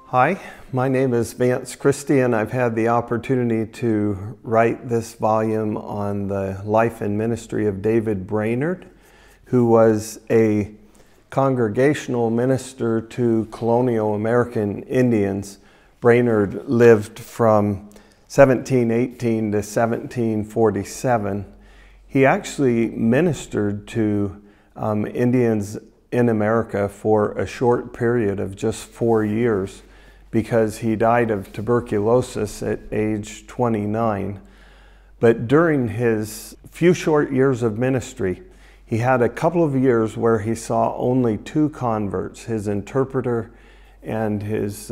Hi, my name is Vance Christie, and I've had the opportunity to write this volume on the life and ministry of David Brainerd, who was a congregational minister to colonial American Indians. Brainerd lived from 1718 to 1747. He actually ministered to Indians in America for a short period of just 4 years, because he died of tuberculosis at age 29. But during his few short years of ministry, he had a couple of years where he saw only 2 converts, his interpreter and his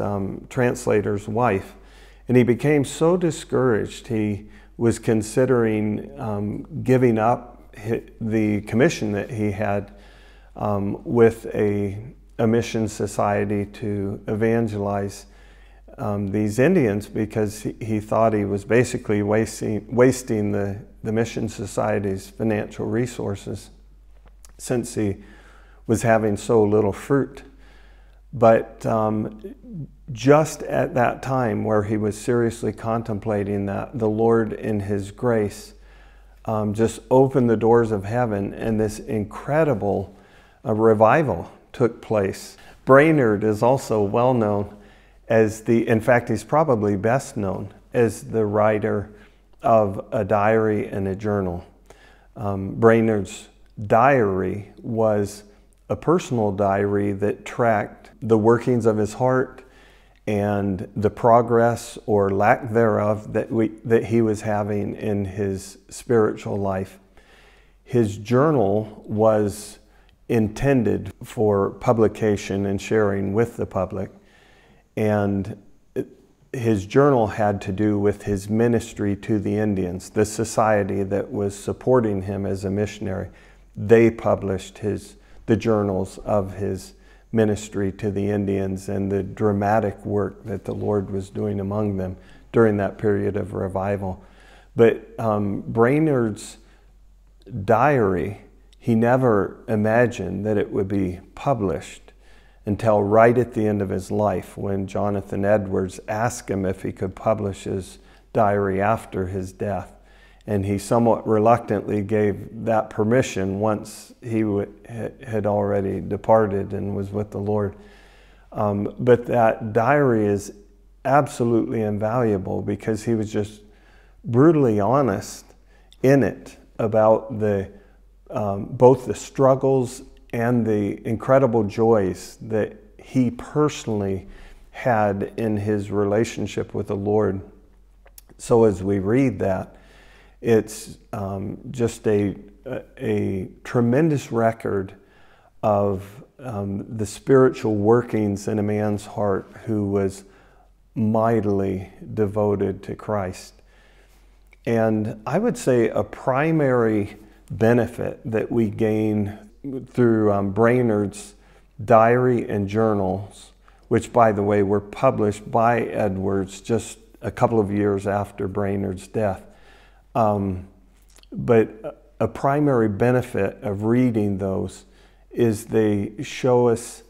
translator's wife. And he became so discouraged, he was considering giving up the commission that he had with a mission society to evangelize these Indians, because he thought he was basically wasting the mission society's financial resources, since he was having so little fruit. But just at that time where he was seriously contemplating that, the Lord in His grace just opened the doors of heaven, and this incredible revival took place. Brainerd is also well known as in fact, he's probably best known as the writer of a diary and a journal. Brainerd's diary was a personal diary that tracked the workings of his heart and the progress or lack thereof that he was having in his spiritual life. His journal was intended for publication and sharing with the public. And his journal had to do with his ministry to the Indians, the society that was supporting him as a missionary. They published the journals of his ministry to the Indians and the dramatic work that the Lord was doing among them during that period of revival. But Brainerd's diary, he never imagined that it would be published until right at the end of his life, when Jonathan Edwards asked him if he could publish his diary after his death. And he somewhat reluctantly gave that permission once he had already departed and was with the Lord. But that diary is absolutely invaluable, because he was just brutally honest in it about both the struggles and the incredible joys that he personally had in his relationship with the Lord. So as we read that, it's just a tremendous record of the spiritual workings in a man's heart who was mightily devoted to Christ. And I would say a primary benefit that we gain through Brainerd's diary and journals, which, by the way, were published by Edwards just a couple of years after Brainerd's death. But a primary benefit of reading those is they show us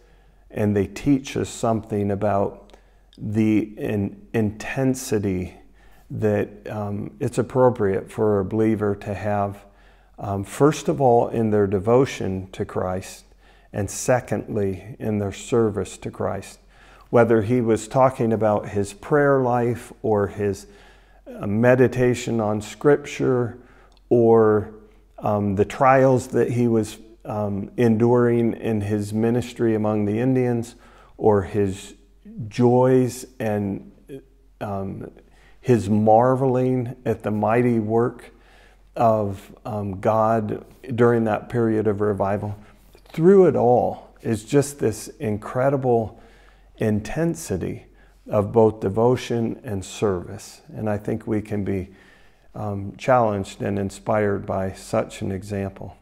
and they teach us something about the intensity that it's appropriate for a believer to have, first of all, in their devotion to Christ, and secondly, in their service to Christ. Whether he was talking about his prayer life or his meditation on Scripture, or the trials that he was enduring in his ministry among the Indians, or his joys and his marveling at the mighty work of God during that period of revival. Through it all is just this incredible intensity of both devotion and service. And I think we can be challenged and inspired by such an example.